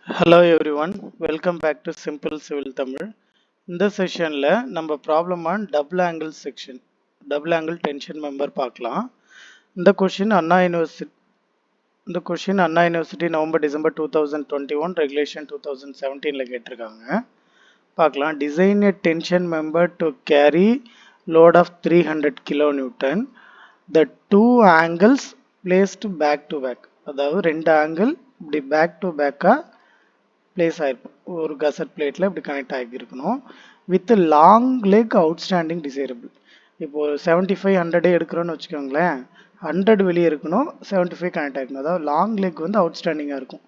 Hello everyone, welcome back to Simple Civil Tamil. In this session, நம்ம problem on double angle section, double angle tension member பார்க்கலாம். இந்த question Anna University November December 2021 regulation 2017 ல கேட்டிருக்காங்க. பார்க்கலாம். Design a tension member to carry load of 300 kilonewton. The two angles placed back to back. அதாவது ரெண்டு angle இப்படி back to back place ஆயிருக்கும். ஒரு கசட் பிளேட்ல இப்படி கனெக்ட் ஆகியிருக்கணும். With long leg outstanding desirable. இப்போ 75 100 எடுக்கிறோன்னு வச்சுக்கோங்களேன், 100 வெளியே இருக்கணும், 75 கனெக்ட் ஆகிருக்கணும். அதாவது லாங் லெக் வந்து அவுட்ஸ்டாண்டிங்காக இருக்கும்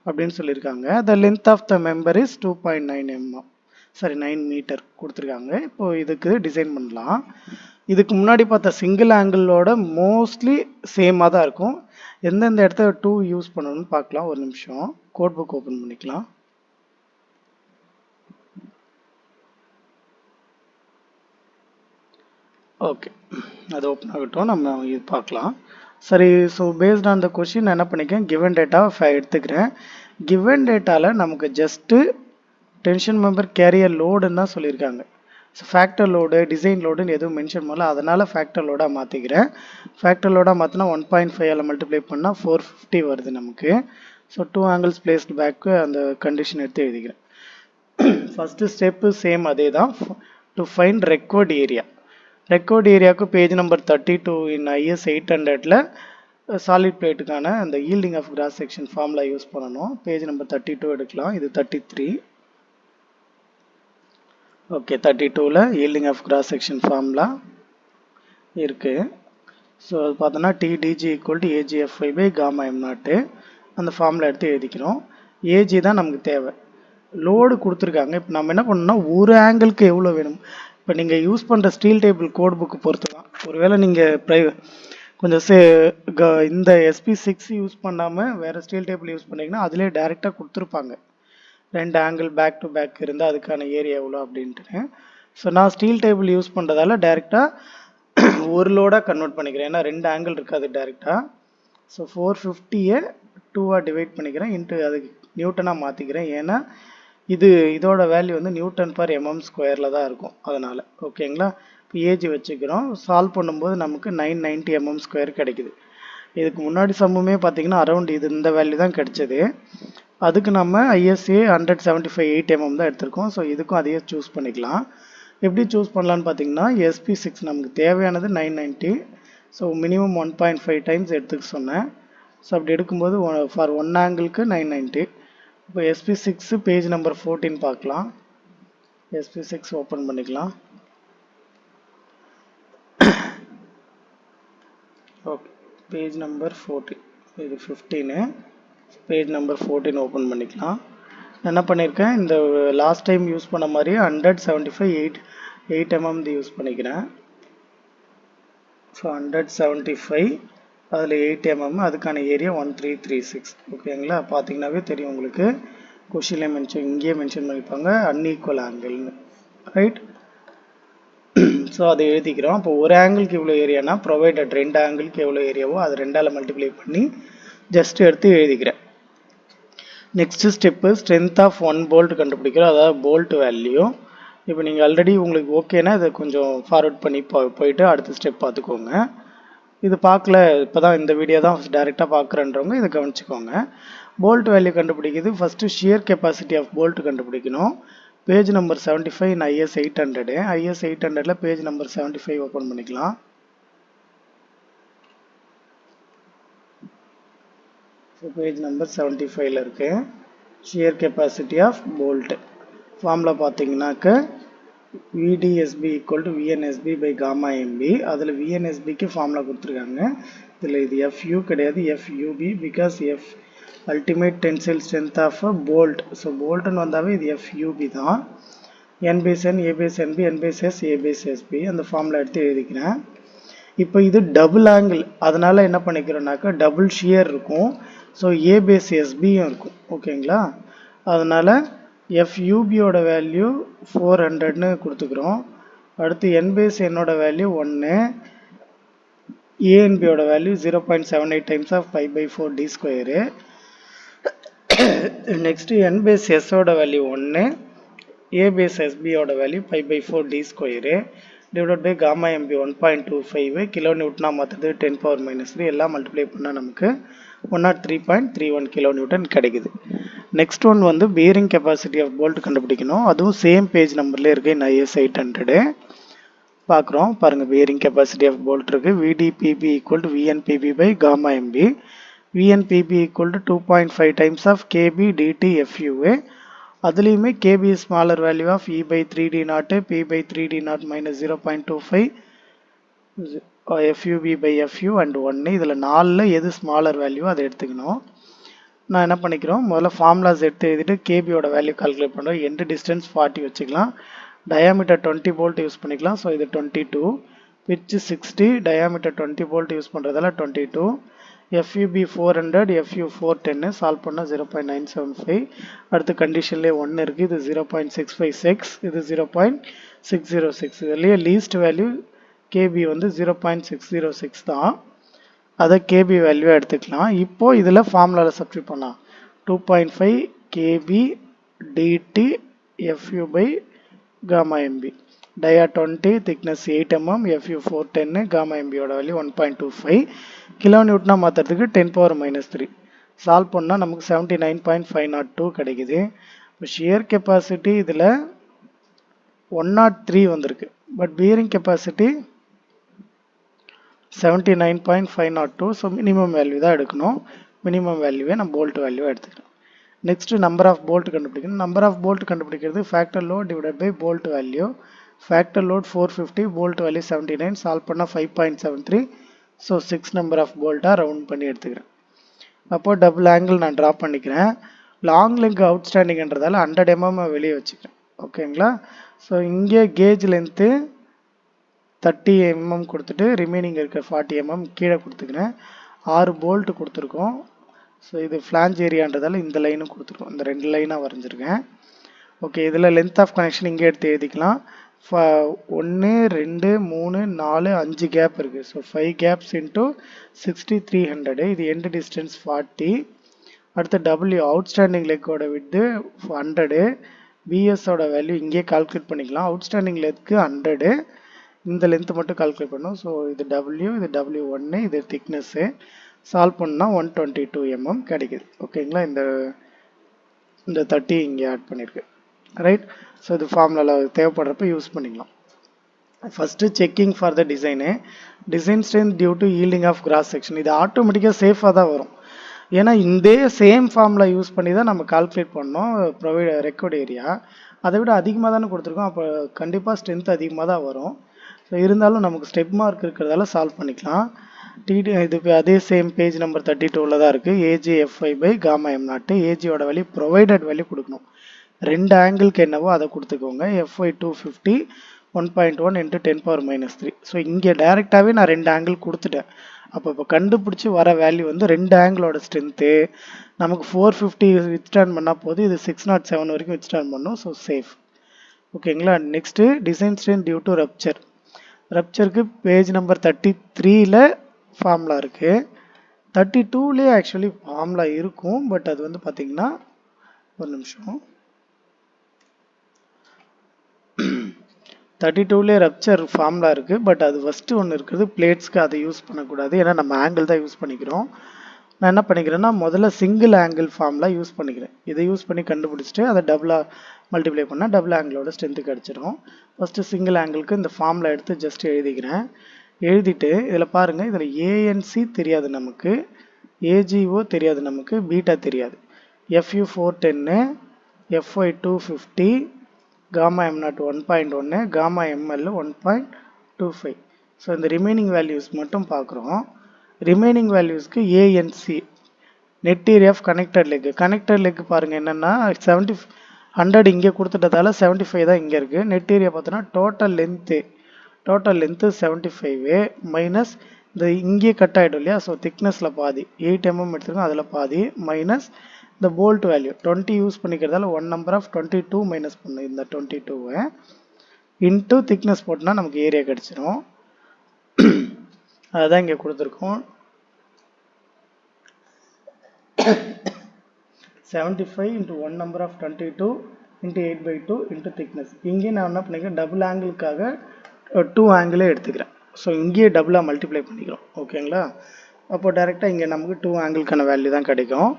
அப்படின்னு சொல்லியிருக்காங்க. The length of the member is 2.9 9 metre கொடுத்துருக்காங்க. இப்போ இதுக்கு டிசைன் பண்ணலாம். இதுக்கு முன்னாடி பார்த்த சிங்கிள் ஆங்கிளோட மோஸ்ட்லி சேமாக தான் இருக்கும். எந்தெந்த இடத்துல 2 யூஸ் பண்ணணும்னு பார்க்கலாம். ஒரு நிமிஷம் கோட் புக் ஓப்பன் பண்ணிக்கலாம். ஓகே, அது ஓப்பன் ஆகட்டும், நம்ம இது பார்க்கலாம். சரி, so based on the question என்ன பண்ணிக்கேன், கிவன் டேட்டா எடுத்துக்கிறேன். கிவன் டேட்டாவில் நமக்கு ஜஸ்ட்டு டென்ஷன் மெம்பர் கேரியர் லோடுன்னு தான் சொல்லியிருக்காங்க. ஸோ ஃபேக்டர் லோடு டிசைன் லோடுன்னு எதுவும் மென்ஷன் பண்ணல, அதனால் ஃபேக்டர் லோடாக மாற்றிக்கிறேன். ஃபேக்டர் லோடாக மாற்றினா 1.5 மல்டிப்ளை பண்ணால் 450 வருது நமக்கு. ஸோ 2 ஆங்கிள்ஸ் பிளேஸ்டு பேக்கு அந்த கண்டிஷன் எடுத்து எழுதிக்கிறேன். ஃபஸ்ட்டு ஸ்டெப்பு சேம் அதே தான். To find required area. ரெக்கார்ட் ஏரியாவுக்கு பேஜ் நம்பர் 32 இன் IS 800ல் சாலிட் பிளேட்டுக்கான அந்த yielding of cross section formula use பண்ணணும். பேஜ் நம்பர் 32 எடுக்கலாம், இது 33. ஓகே, 32ல் yielding of cross section formula இருக்குது. ஸோ அது பார்த்தோன்னா TDG = AGFy by gamma m0. அந்த ஃபார்முலா எடுத்து எழுதிக்கிறோம். ஏஜி தான் நமக்கு தேவை. லோடு கொடுத்துருக்காங்க. இப்போ நம்ம என்ன பண்ணணும்னா ஒரு ஆங்கிளுக்கு எவ்வளோ வேணும். இப்போ நீங்கள் யூஸ் பண்ணுற ஸ்டீல் டேபிள் கோட் புக்கு பொறுத்து தான். ஒருவேளை நீங்கள் கொஞ்சம் இந்த SP6 யூஸ் பண்ணாமல் வேறு ஸ்டீல் டேபிள் யூஸ் பண்ணிங்கன்னா அதிலே டேரெக்டாக கொடுத்துருப்பாங்க. ரெண்டு ஆங்கிள் பேக் டு பேக் இருந்தால் அதுக்கான ஏரியா எவ்வளோ அப்படின்ட்டு. ஸோ நான் ஸ்டீல் டேபிள் யூஸ் பண்ணுறதால டேரெக்டாக ஒரு லோடாக கன்வெர்ட் பண்ணிக்கிறேன். ஏன்னா ரெண்டு ஆங்கிள் இருக்காது டேரெக்டாக. ஸோ 450 2ஆக டிவைட் பண்ணிக்கிறேன், இன்ட்டு அதுக்கு நியூட்டனாக மாற்றிக்கிறேன். ஏன்னா இதோட வேல்யூ வந்து Nm/mm² தான் இருக்கும், அதனால். ஓகேங்களா. இப்போ ஏஜி வச்சுக்கிறோம். சால்வ் பண்ணும்போது நமக்கு 990 mm² கிடைக்குது. இதுக்கு முன்னாடி சம்முமே பார்த்தீங்கன்னா அரௌண்ட் இந்த வேல்யூ தான் கிடைச்சது. அதுக்கு நம்ம ISA 175 8 mm தான் எடுத்திருக்கோம். ஸோ இதுக்கும் அதையே சூஸ் பண்ணிக்கலாம். எப்படி சூஸ் பண்ணலான்னு பார்த்தீங்கன்னா SP6 நமக்கு தேவையானது 990. ஸோ மினிமம் 1.5 டைம்ஸ் எடுத்துக்க சொன்னேன். ஸோ அப்படி எடுக்கும்போது ஃபார் ஒன் ஆங்கிளுக்கு 990. இப்போ SP6 பேஜ் நம்பர் 14 பார்க்கலாம். SP6 ஓப்பன் பண்ணிக்கலாம். ஓகே, பேஜ் நம்பர் 14, இது 15. பேஜ் நம்பர் 14 ஓப்பன் பண்ணிக்கலாம். என்ன பண்ணியிருக்கேன், இந்த லாஸ்ட் டைம் யூஸ் பண்ண மாதிரி 175 8 mm யூஸ் பண்ணிக்கிறேன். ஸோ 175 அதில் 8 mm, அதுக்கான ஏரியா 1336. ஓகேங்களா. பார்த்தீங்கன்னாவே தெரியும் உங்களுக்கு, கொஷினில் இங்கேயே மென்ஷன் பண்ணியிருப்பாங்க அன்ஈக்குவல் ஆங்கிள்னு, ரைட். ஸோ அதை எழுதிக்கிறோம். அப்போ ஒரு ஆங்கிளுக்கு இவ்வளோ ஏரியானா ப்ரொவைடட் ரெண்டு ஆங்கிளுக்கு எவ்வளோ ஏரியாவோ அது ரெண்டால் மல்டிப்ளை பண்ணி ஜஸ்ட் எடுத்து எழுதிக்கிறேன். Next step strength of one bolt கண்டுபிடிக்கிறோம், அதாவது போல்ட் வேல்யூ. இப்போ நீங்கள் ஆல்ரெடி உங்களுக்கு ஓகேனா இதை கொஞ்சம் ஃபார்வர்ட் பண்ணி போயிட்டு அடுத்த ஸ்டெப் பார்த்துக்கோங்க. இது பார்க்கல, இப்போ தான் இந்த வீடியோ தான் டேரெக்டாக பார்க்குறன்றவங்க இதை கவனிச்சுக்கோங்க. போல்ட் வேல்யூ கண்டுபிடிக்குது. First shear capacity of bolt கண்டுபிடிக்கணும். Page number 75 in IS 800. IS 800ல் பேஜ் நம்பர் 75 ஓப்பன் பண்ணிக்கலாம். ஸோ பேஜ் நம்பர் 75ல் இருக்கு shear capacity of bolt. Formula பார்த்தீங்கன்னாக்க VDSB = VNSB by gamma MB. அதில் VNSBக்கு ஃபார்முலா கொடுத்துருக்காங்க. இதில் இது FU கிடையாது, FUB, because ultimate tensile strength of bolt. So போல்ட்டுன்னு வந்தாவே இது FUB தான். N/N, A/NB, N/S, A/SB அந்த ஃபார்முலா எடுத்து எழுதிக்கிறேன். இப்போ இது டபுள் ஆங்கிள், அதனால் என்ன பண்ணிக்கிறோன்னாக்கா டபுள் ஷியர் இருக்கும். ஸோ A/SBயும் இருக்கும். ஓகேங்களா. அதனால் FUBயோட வேல்யூ 400ன்னு கொடுத்துக்கிறோம். அடுத்து N/Nோட வேல்யூ 1, ANBயோட value 0.78 times of 5/4 D². next n base s ஓட வேல்யூ 1, a base sb ஓட value pi by 4 d square divided by gamma mb 1.25 kilo நியூட்டனா மாத்துறது 10 power minus 3 எல்லாம் மல்டிப்ளை பண்ணா நமக்கு 103.31 கிலோ நியூட்டன் கிடைக்குது. நெக்ஸ்ட் ஒன் வந்து bearing capacity of bolt கண்டுபிடிக்கணும். அதுவும் சேம் பேஜ் நம்பர்ல இருக்கு in IS 800 பார்க்குறோம். பாருங்க bearing capacity of bolt இருக்கு. VDPB equal to VNPB by gamma MB. VNPB equal to 2.5 times of KB DT FUA. அதுலேயுமே KB is smaller value of E by 3D naught P by 3D naught minus 0.25 FUB by FU and 1. இதில் 4ல் எது smaller value அதை எடுத்துக்கணும். நான் என்ன பண்ணிக்கிறோம், முதல்ல formulas எடுத்து எழுதிட்டு கேபியோட வேல்யூ கால்குலேட் பண்ணுறோம். எண்டு டிஸ்டன்ஸ் 40 வச்சுக்கலாம். டயாமீட்டர் 20 போல்ட் யூஸ் பண்ணிக்கலாம். ஸோ இது 22, பிட்ச் 60, டயாமீட்டர் 20 போல்ட் யூஸ் பண்ணுறதால 22, FUB 400, FU 410 சால்வ் பண்ணால் 0.975. அடுத்த கண்டிஷன்லேயே 1 இருக்குது, இது 0.656, இது 0.606. இதுலேயே லீஸ்ட் வேல்யூ கேபி வந்து 0.606 தான். அதை கேபி வேல்யூ எடுத்துக்கலாம். இப்போ இதில் ஃபார்முலாவில் சப்ஸ்டிட் பண்ணலாம். 2.5 KB DT FU by gamma MB. Dia 20, thickness 8 mm, FU 410, gamma MB ஓட வேல்யூ 1.25. கிலோ நியூட்டனா மாற்றுறதுக்கு 10 power minus 3. சால்வ் பண்ணால் நமக்கு 79.502 கிடைக்குது. இப்போ ஷியர் கெப்பாசிட்டி இதில் 103 வந்திருக்கு. But bearing capacity 79.502. So minimum value தான் எடுக்கணும். மினிமம் வேல்யூவே நம்ம போல்ட் வேல்யூ எடுத்துக்கலாம். நெக்ஸ்ட் நம்பர் ஆஃப் போல்ட் கண்டுபிடிக்கணும். நம்பர் ஆஃப் போல்ட் கண்டுபிடிக்கிறது factor load divided by bolt value. Factor load 450, bolt value 79, solve பண்ணால் 5.73. ஸோ 6 நம்பர் ஆஃப் போல்ட்டாக ரவுண்ட் பண்ணி எடுத்துக்கிறேன். அப்போ டபுள் ஆங்கிள் நான் ட்ரா பண்ணிக்கிறேன். லாங் லெங்க் அவுட்ஸ்டாண்டிங்ன்றதால 100 mm வெளியே வச்சுக்கிறேன். ஓகேங்களா. ஸோ இங்கே கேஜ் லென்த்து 30 mm கொடுத்துட்டு ரிமைனிங் இருக்க 40 mm கீழே கொடுத்துக்கிறேன். 6 போல்ட் கொடுத்துருக்கோம். ஸோ இது ஃப்ளாஞ்ச் ஏரியான்றதால இந்த லைனும் கொடுத்துருக்கோம். இந்த 2 லைனாக வரைஞ்சிருக்கேன். ஓகே, இதில் லென்த் ஆஃப் கனெக்ஷன் இங்கே எடுத்து எழுதிக்கலாம். 1 2 3 4 5 கேப் இருக்குது. So 5 gaps into 6300. இது எண்டு டிஸ்டன்ஸ் 40. அடுத்து டபிள்யூ அவுட்ஸ்டாண்டிங் லெக்கோட விட்டு 100. பிஎஸோட வேல்யூ இங்கே கால்குலேட் பண்ணிக்கலாம். Outstanding leg 100. இந்த லென்த் மட்டும் கால்குலேட் பண்ணோம். ஸோ இது டபிள்யூ, இது W1, இது திக்னஸ்ஸு. சால்வ் பண்ணால் 122 mm கிடைக்குது. ஓகேங்களா. இந்த 30 இங்கே ஆட் பண்ணியிருக்கு. ரைட். ஸோ இது ஃபார்முலாவில் தேவைப்படுறப்ப யூஸ் பண்ணிக்கலாம். First checking for the design. Design strength due to yielding of cross section. இது ஆட்டோமேட்டிக்காக சேஃபாக தான் வரும். ஏன்னா இந்த சேம் ஃபார்முலா யூஸ் பண்ணி தான் நம்ம கால்குலேட் பண்ணோம் ரெக்கார்ட் ஏரியா. அதை விட அதிகமாக தானே கொடுத்துருக்கோம். அப்போ கண்டிப்பாக ஸ்ட்ரென்த் அதிகமாக தான் வரும். ஸோ இருந்தாலும் நமக்கு ஸ்டெப் மார்க் இருக்கிறதால சால்வ் பண்ணிக்கலாம். இது அதே சேம் பேஜ் நம்பர் 32ல் தான் இருக்குது. AGFI by gamma M0. ஏஜியோட வேல்யூ ப்ரொவைடட் வேல்யூ கொடுக்கணும். 2 ஆங்கிளுக்கு என்னவோ அதை கொடுத்துக்கோங்க. FY 250 1.1 into 10 power minus 3. So இங்கே டைரெக்டாகவே நான் 2 ஆங்கிள் கொடுத்துட்டேன். அப்போ இப்போ கண்டுபிடிச்சி வர வேல்யூ வந்து 2 ஆங்கிளோட ஸ்ட்ரென்த்து நமக்கு 450 வித்ஸ்டாண்ட் பண்ணால் போது. இது 607 வரைக்கும் வித்ஸ்டாண்ட் பண்ணும். So safe. ஓகேங்களா. Next design strength due to rupture. ரப்ச்சருக்கு பேஜ் நம்பர் 33ல் ஃபார்முலா இருக்குது. 32லேயே ஆக்சுவலி ஃபார்முலா இருக்கும். பட் அது வந்து பார்த்தீங்கன்னா ஒரு நிமிஷம், 32லேயே ரப்ச்சர் ஃபார்முலா இருக்குது. பட் அது ஃபஸ்ட்டு ஒன்று இருக்குது பிளேட்ஸ்க்கு. அதை யூஸ் பண்ணக்கூடாது. ஏன்னா நம்ம ஆங்கிள் தான் யூஸ் பண்ணிக்கிறோம். நான் என்ன பண்ணிக்கிறேன்னா முதல்ல சிங்கிள் ஆங்கிள் ஃபார்முலா யூஸ் பண்ணிக்கிறேன். இதை யூஸ் பண்ணி கண்டுபிடிச்சிட்டு அதை டபுளாக மல்டிப்ளை பண்ணால் டபுள் ஆங்கிளோட ஸ்ட்ரென்த்து கிடச்சிடும். ஃபஸ்ட்டு சிங்கிள் ஆங்கிளுக்கு இந்த ஃபார்முலா எடுத்து ஜஸ்ட் எழுதிக்கிறேன். எழுதிட்டு இதில் பாருங்கள், இதில் ஏஎன்சி தெரியாது நமக்கு, ஏஜிஓ தெரியாது நமக்கு, பீட்டா தெரியாது. FU 410, FY 250, gamma M0 1.1, gamma ML 1.25. So இந்த ரிமைனிங் வேல்யூஸ் மட்டும் பார்க்குறோம். ரிமைனிங் வேல்யூஸ்க்கு ANC net area of connected leg. Connected leg பாருங்கள் என்னென்னா 100 இங்கே கொடுத்துட்டதால 75 தான் இங்கே இருக்குது. நெட் ஏரியா பார்த்தோன்னா டோட்டல் லென்த்து 75 மைனஸ் இந்த இங்கே கட் ஆகிடும் இல்லையா. ஸோ திக்னஸில் பாதி 8 mm எடுத்துருக்கோம், அதில் பாதி மைனஸ் இந்த போல்ட் வேல்யூ 20 யூஸ் பண்ணிக்கிறதால 1 நம்பர் ஆஃப் 22 மைனஸ் பண்ணு. இந்த 22 இன்ட்டு திக்னஸ் போட்டுனா நமக்கு ஏரியா கிடச்சிரும். அதுதான் இங்கே கொடுத்துருக்கோம். 75 into 1 number of 22 into 8 by 2 into thickness. இங்கே நான் என்ன பண்ணிக்கிறேன், டபுள் ஆங்கிளுக்காக 2 ஆங்கிளே எடுத்துக்கிறேன். ஸோ இங்கேயே டபுளாக மல்டிப்ளை பண்ணிக்கிறோம். ஓகேங்களா? அப்போ டேரெக்டாக இங்கே நமக்கு 2 ஆங்கிளுக்கான வேல்யூ தான் கிடைக்கும்.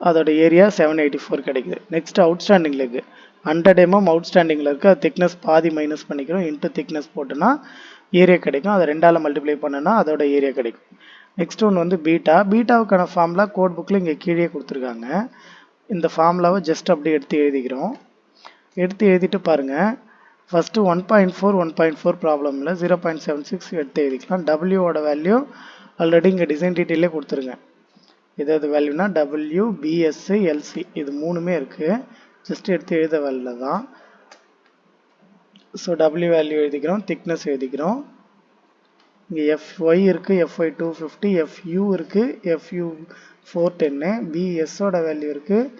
அதோட ஏரியா 784 கிடைக்குது. நெக்ஸ்ட் அவுட்ஸ்டாண்டிங்கில் இருக்குது 100 mm அவுட்ஸ்டாண்டிங்கில் இருக்குது. அது திக்னஸ் பாதி மைனஸ் பண்ணிக்கிறோம். இன்ட்டு திக்னஸ் போட்டுனா ஏரியா கிடைக்கும். அதை 2ஆல் மல்டிப்ளை பண்ணனா அதோட ஏரியா கிடைக்கும். நெக்ஸ்ட் ஒன்று வந்து பீட்டா. பீட்டாவுக்கான ஃபார்முலா கோட் புக்கில் இங்கே கீழே கொடுத்துருக்காங்க. இந்த ஃபார்முலாவை ஜஸ்ட் அப்படியே எடுத்து எழுதிக்கிறோம். எடுத்து எழுதிட்டு பாருங்கள். ஃபஸ்ட்டு 1.4 1.4 ப்ராப்ளம் இல்லை, 0.76 எடுத்து எழுதிக்கலாம். டபிள்யூவோட வேல்யூ ஆல்ரெடி இங்கே டிசைன் டீட்டெயிலே கொடுத்துருங்க. எதாவது வேல்யூனா டபிள்யூ, பிஎஸ்சி, எல்சி இது மூணுமே இருக்குது. ஜஸ்ட் எடுத்து எழுத வேல்யூ தான். ஸோ டபிள்யூ வேல்யூ எழுதிக்கிறோம், திக்னஸ் எழுதிக்கிறோம். இங்கே எஃப்ஒய் இருக்குது, எஃப்ஒய் 250, எஃப்யூ இருக்குது, எஃப்யூ 410, பிஎஸ்ஸோட வேல்யூ இருக்குது,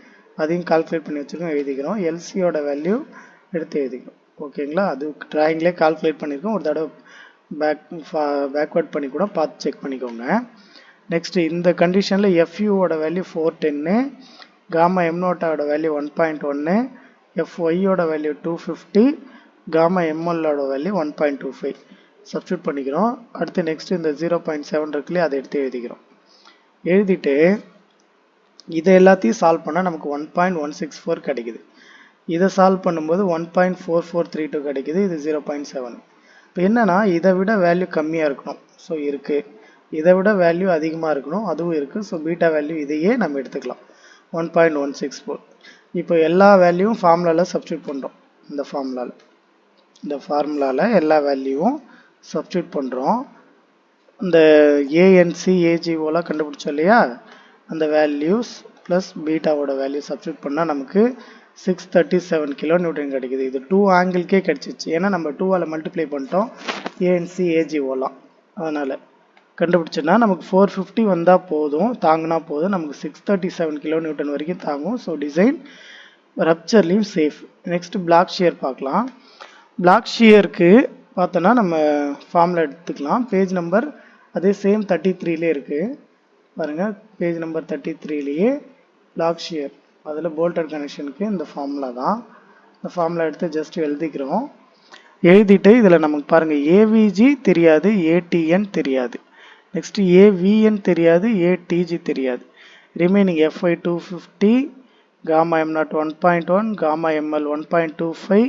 அதையும் கால்குலேட் பண்ணி வச்சுருக்கோம், எழுதிக்கிறோம். எல்சியோட வேல்யூ எடுத்து எழுதிக்கிறோம். ஓகேங்களா? அது ட்ராயிங்லேயே கால்குலேட் பண்ணியிருக்கோம். ஒரு தடவை பேக்வர்ட் பண்ணி கூட பார்த்து செக் பண்ணிக்கோங்க. நெக்ஸ்ட் இந்த கண்டிஷனில் எஃப்யூவோட வேல்யூ 410, காமா எம்நோட்டோட வேல்யூ 1.1, எஃப்ஒய்யோட வேல்யூ 250, காமா எம்எல்லோட வேல்யூ 1.25 சப்ஸ்டியூட் பண்ணிக்கிறோம். அடுத்து நெக்ஸ்ட் இந்த 0.7 இருக்குல்லையே அதை எடுத்து எழுதிக்கிறோம். எழுதிட்டு இதை எல்லாத்தையும் சால்வ் பண்ணால் நமக்கு 1.164 கிடைக்குது. இதை சால்வ் பண்ணும்போது 1.4432 கிடைக்குது. இது 0.7. இப்போ என்னன்னா இதை விட வேல்யூ கம்மியாக இருக்கணும். ஸோ இருக்குது. இதை விட வேல்யூ அதிகமாக இருக்கணும், அதுவும் இருக்குது. ஸோ பீட்டா வேல்யூ இதையே நம்ம எடுத்துக்கலாம் 1.164. இப்போ எல்லா வேல்யூவும் ஃபார்முலாவில் சப்ஸ்டியூட் பண்ணுறோம். இந்த ஃபார்முலாவில் எல்லா வேல்யூவும் சப்ஸ்டியூட் பண்ணுறோம். இந்த ஏஎன்சி ஏஜிஓலாம் கண்டுபிடிச்சோம் இல்லையா, அந்த வேல்யூஸ் ப்ளஸ் பீட்டாவோட வேல்யூ சப்ஸ்டியூட் பண்ணால் நமக்கு 637 kN கிடைக்குது. இது 2 ஆங்கிள்கே கிடைச்சிச்சு. ஏன்னா நம்ம 2ஆல் மல்டிப்ளை பண்ணிட்டோம் ஏஎன்சி ஏஜிஓலாம். அதனால் கண்டுபிடிச்சோன்னா நமக்கு 450 வந்தால் போதும், தாங்கினா போதும். நமக்கு 637 kN வரைக்கும் தாங்கும். ஸோ டிசைன் ரப்சர்லேயும் சேஃப். நெக்ஸ்ட் பிளாக் ஷியர் பார்க்கலாம். பிளாக் ஷியருக்கு பார்த்தோன்னா நம்ம ஃபார்முலா எடுத்துக்கலாம். பேஜ் நம்பர் அதே சேம் 33லே இருக்குது பாருங்கள். பேஜ் நம்பர் 33லேயே பிளாக் ஷியர், அதில் போல்டர் கனெக்ஷனுக்கு இந்த ஃபார்முலா தான். இந்த ஃபார்முலா எடுத்து ஜஸ்ட் எழுதிக்கிறோம். எழுதிட்டு இதில் நமக்கு பாருங்கள் ஏவிஜி தெரியாது, ஏடிஎன் தெரியாது, நெக்ஸ்ட் ஏவிஎன் தெரியாது, ஏடிஜி தெரியாது. ரிமைனிங் எஃப்ஐ 250, காமா எம்0 1.1, காமா எம்எல் 1.25,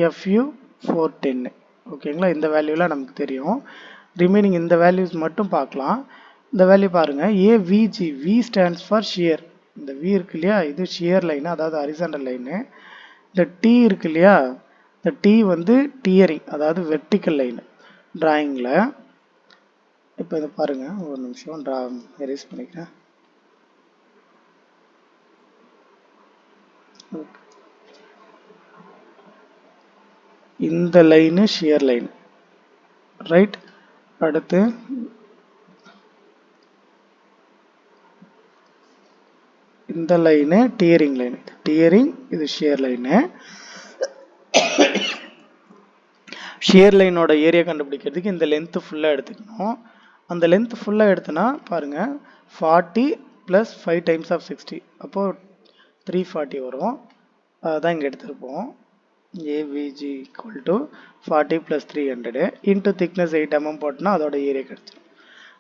எஃப்யூ 410. ஓகேங்களா? இந்த வேல்யூலாம் நமக்கு தெரியும். ரிமைனிங் இந்த வேல்யூஸ் மட்டும் பார்க்கலாம். இந்த வேல்யூ பாருங்கள். A V G, V stands for shear. இந்த வி இருக்கு இல்லையா, இது ஷியர் லைனு, அதாவது ஹரிசாண்டல் லைனு. இந்த டி இருக்கு இல்லையா, இந்த டி வந்து டியரிங், அதாவது வெர்டிக்கல் லைனு டிராயிங்கில். இப்போ இதை பாருங்கள், ஒரு நிமிஷம் எரேஸ் பண்ணிக்கிறேன். இந்த லைனு ஷியர் லைன், ரைட். அடுத்து இந்த லைனு டியரிங் லைன், டியரிங், இது ஷியர் லைனு. ஷியர் லைனோட ஏரியா கண்டுபிடிக்கிறதுக்கு இந்த லென்த்து ஃபுல்லாக எடுத்துக்கணும். அந்த லென்த் ஃபுல்லாக எடுத்தோன்னா பாருங்கள் 40 + 5 டைம்ஸ் ஆஃப் 60, அப்போது 340 வரும். அதுதான் இங்கே எடுத்துருப்போம். ஏவிஜி = 40 + 300 இன்ட்டு திக்னஸ் 8 mm போட்டோன்னா அதோட ஏரியா கிடச்சிடும்.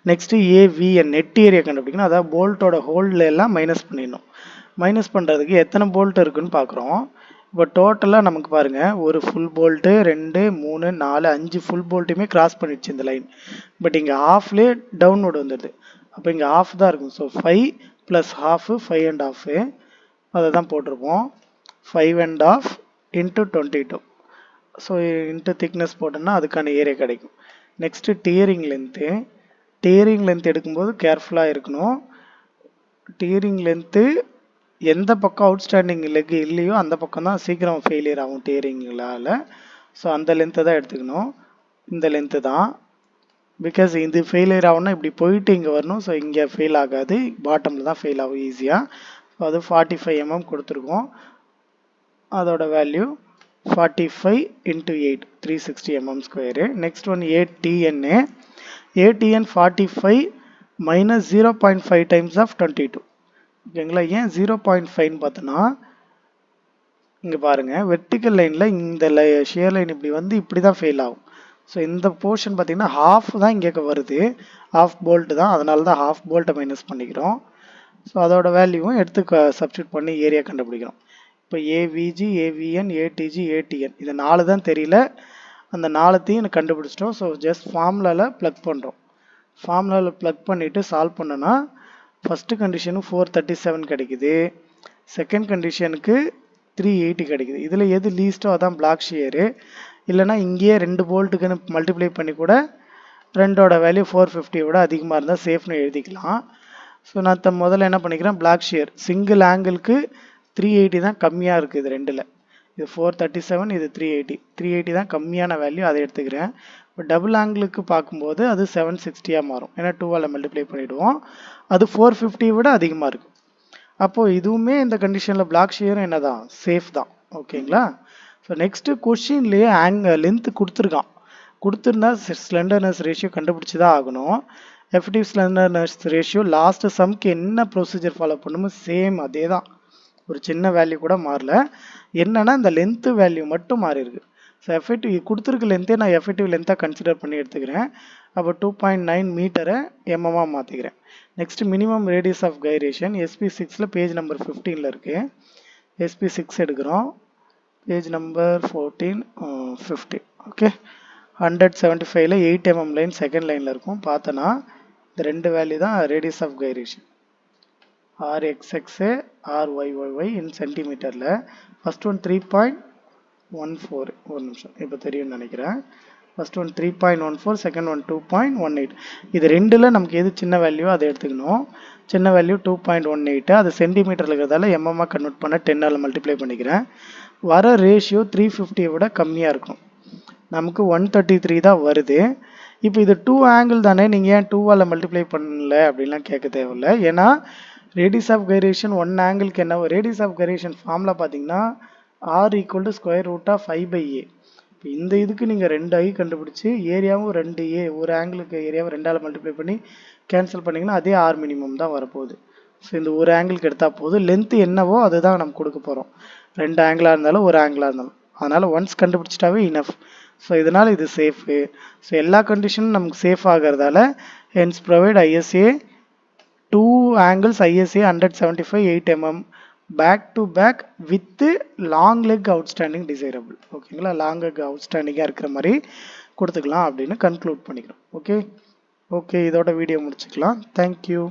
நெக்ஸ்ட்டு ஏவிஎன், நெட் ஏரியா கண்டுபிடிக்கணும். அதாவது போல்ட்டோட ஹோல்டில் எல்லாம் மைனஸ் பண்ணிடணும். மைனஸ் பண்ணுறதுக்கு எத்தனை போல்ட் இருக்குன்னு பார்க்குறோம். இப்போ டோட்டலாக நமக்கு பாருங்கள், ஒரு ஃபுல் போல்ட்டு, 2 3 4 5 ஃபுல் போல்ட்டுமே கிராஸ் பண்ணிடுச்சு இந்த லைன். பட் இங்கே ஹாஃப்லேயே டவுன்வோர்டு வந்துடுது. அப்போ இங்கே ஹாஃப் தான் இருக்கும். ஸோ 5 + ½ 5 1/2 அதை தான் போட்டிருப்போம். 5 1/2 இன்ட்டு 22. ஸோ இன்ட்டு திக்னஸ் போட்டோன்னா அதுக்கான ஏரியா கிடைக்கும். Next tearing length. Tearing length எடுக்கும்போது கேர்ஃபுல்லாக இருக்கணும். டியரிங் லென்த்து எந்த பக்கம் அவுட்ஸ்டாண்டிங் லெக் இல்லையோ அந்த பக்கம் தான் சீக்கிரம் ஃபெயிலியர் ஆகும் டியரிங்களால். ஸோ அந்த லென்த்தை தான் எடுத்துக்கணும். இந்த லென்த்து தான். பிகாஸ் இது ஃபெயிலியர் ஆகும்னா இப்படி போயிட்டு இங்கே வரணும். ஸோ இங்கே ஃபெயில் ஆகாது, பாட்டமில் தான் ஃபெயில் ஆகும் ஈஸியாக. அது 45 mm கொடுத்துருக்கோம். அதோட value 45 × 8 360 mm². Next one A T N. A T N 45 - 0.5 times of 22. ஓகேங்களா. ஏன் 0.5ன்னு பார்த்தோன்னா இங்கே பாருங்கள் வெர்டிக்கல் லைனில் இந்த ஷியர் லைன் இப்படி வந்து இப்படி தான் ஃபெயில் ஆகும். ஸோ இந்த போர்ஷன் பார்த்தீங்கன்னா ஹாஃப் தான் இங்கே வருது, ஹாஃப் போல்ட் தான், அதனால தான் ஹாஃப் போல்ட்டை மைனஸ் பண்ணிக்கிறோம். ஸோ அதோட வேல்யூவும் எடுத்து சப்ஸ்டியூட் பண்ணி ஏரியா கண்டுபிடிக்கிறோம். இப்போ ஏவிஜி, ஏவிஎன், ஏடிஜி, ஏடிஎன் இது 4 தான் தெரியல, அந்த 4த்தையும் எனக்கு கண்டுபிடிச்சிட்டோம். ஸோ ஜஸ்ட் ஃபார்முலாவில் ப்ளக் பண்ணுறோம். ஃபார்முலாவில் ப்ளக் பண்ணிவிட்டு சால்வ் பண்ணோன்னா ஃபஸ்ட்டு கண்டிஷனுக்கு 437 கிடைக்குது, செகண்ட் கண்டிஷனுக்கு 380 கிடைக்குது. இதில் எது லீஸ்ட்டோ அதான் பிளாக் ஷியரு. இல்லைனா இங்கேயே 2 போல்ட்டுக்குன்னு மல்டிப்ளை பண்ணி கூட 2ஓட வேல்யூ 450 விட அதிகமாக இருந்தால் சேஃப்னு எழுதிக்கலாம். ஸோ நான் முதல்ல என்ன பண்ணிக்கிறேன், பிளாக் ஷியர் சிங்கிள் ஆங்கிளுக்கு 380 தான் கம்மியாக இருக்குது. இது ரெண்டில் இது 437, இது 380 தான் கம்மியான வேல்யூ, அதை எடுத்துக்கிறேன். இப்போ டபுள் ஆங்கிளுக்கு பார்க்கும்போது அது 760 மாறும், ஏன்னா 2ஆல் மல்டிப்ளை பண்ணிவிடுவோம். அது 450 விட அதிகமாக இருக்குது. அப்போது இதுவுமே இந்த கண்டிஷனில் பிளாக் ஷியரும் என்ன தான், சேஃப் தான். ஓகேங்களா. ஸோ நெக்ஸ்ட்டு கொஷின்லேயே லென்த்து கொடுத்துருந்தா ஸ்லெண்டர்னஸ் ரேஷியோ கண்டுபிடிச்சி தான் ஆகணும். எஃபெக்டிவ் ஸ்லெண்டர்னஸ் ரேஷியோ லாஸ்ட் சம்க்கு என்ன ப்ரொசீஜர் ஃபாலோ பண்ணுமோ சேம் அதே தான், ஒரு சின்ன வேல்யூ கூட மாறல. என்னன்னா இந்த லென்த்து வேல்யூ மட்டும் மாறி இருக்கு. ஸோ எஃபெக்டிவ் கொடுத்துருக்க லென்த்தே நான் எஃபெக்டிவ் லென்த்தாக கன்சிடர் பண்ணி எடுத்துக்கிறேன். அப்போ 2.9 மீட்டரை எம்எம்மாக மாற்றிக்கிறேன். Next minimum radius of gyration SP6 page number 15 இருக்குது. SP6 எடுக்கிறோம், பேஜ் நம்பர் 14 50. ஓகே, 175ல் 8 mm லைன் செகண்ட் லைனில் இருக்கும். பார்த்தோன்னா இந்த ரெண்டு வேல்யூ தான் radius of gyration, RXXA RYYY in சென்டிமீட்டரில். ஃபர்ஸ்ட் ஒன் 3.14, ஒரு நிமிஷம் இப்போ தெரியும்னு நினைக்கிறேன். First one 3.14, second one 2.18. இது ரெண்டில் நமக்கு எது சின்ன வேல்யூ அதை எடுத்துக்கணும். சின்ன வேல்யூ 2.18, அது சென்டிமீட்டரில் இருக்கிறதால எம்எம்மாக கன்வெர்ட் பண்ண 10ஆல் மல்டிப்ளை பண்ணிக்கிறேன். வர ரேஷியோ 350 விட கம்மியாக இருக்கும், நமக்கு 133 தான் வருது. இப்போ இது 2 ஆங்கிள் தானே, நீங்கள் ஏன் 2ஆல் மல்டிப்ளை பண்ணல அப்படின்லாம் கேட்க தேவையில்லை. ஏன்னா ரேடியஸ் ஆஃப் கைரேஷன் 1 ஆங்கிளுக்கு என்ன, ரேடியஸ் ஆஃப் கைரேஷன் ஃபார்முலா பார்த்தீங்கன்னா R = √5/a. இப்போ இந்த இதுக்கு நீங்கள் 2i கண்டுபிடிச்சி ஏரியாவும் 2a, ஒரு ஆங்கிளுக்கு ஏரியாவும் 2ஆல் மல்டிப்ளை பண்ணி கேன்சல் பண்ணிங்கன்னா அதே R மினிமம் தான் வரப்போகுது. ஸோ இந்த ஒரு ஆங்கிளுக்கு எடுத்தால் போதும், லென்த்து என்னவோ அதுதான் நம்ம கொடுக்க போகிறோம், 2 ஆங்கிளாக இருந்தாலும் ஒரு ஆங்கிளாக இருந்தாலும். அதனால் ஒன்ஸ் கண்டுபிடிச்சிட்டாவே இனஃப். ஸோ இதனால் இது சேஃபு. ஸோ எல்லா கண்டிஷனும் நமக்கு சேஃப் ஆகிறதால hence provide ISA 2 angles ISA 175 8 mm back to back with long leg outstanding desirable. ஓகேங்களா, லாங் லெக் அவுட்ஸ்டாண்டிங்காக இருக்கிற மாதிரி கொடுத்துக்கலாம் அப்படின்னு கன்க்ளூட் பண்ணிக்கிறோம். ஓகே, இதோட வீடியோ முடிச்சுக்கலாம். தேங்க்யூ.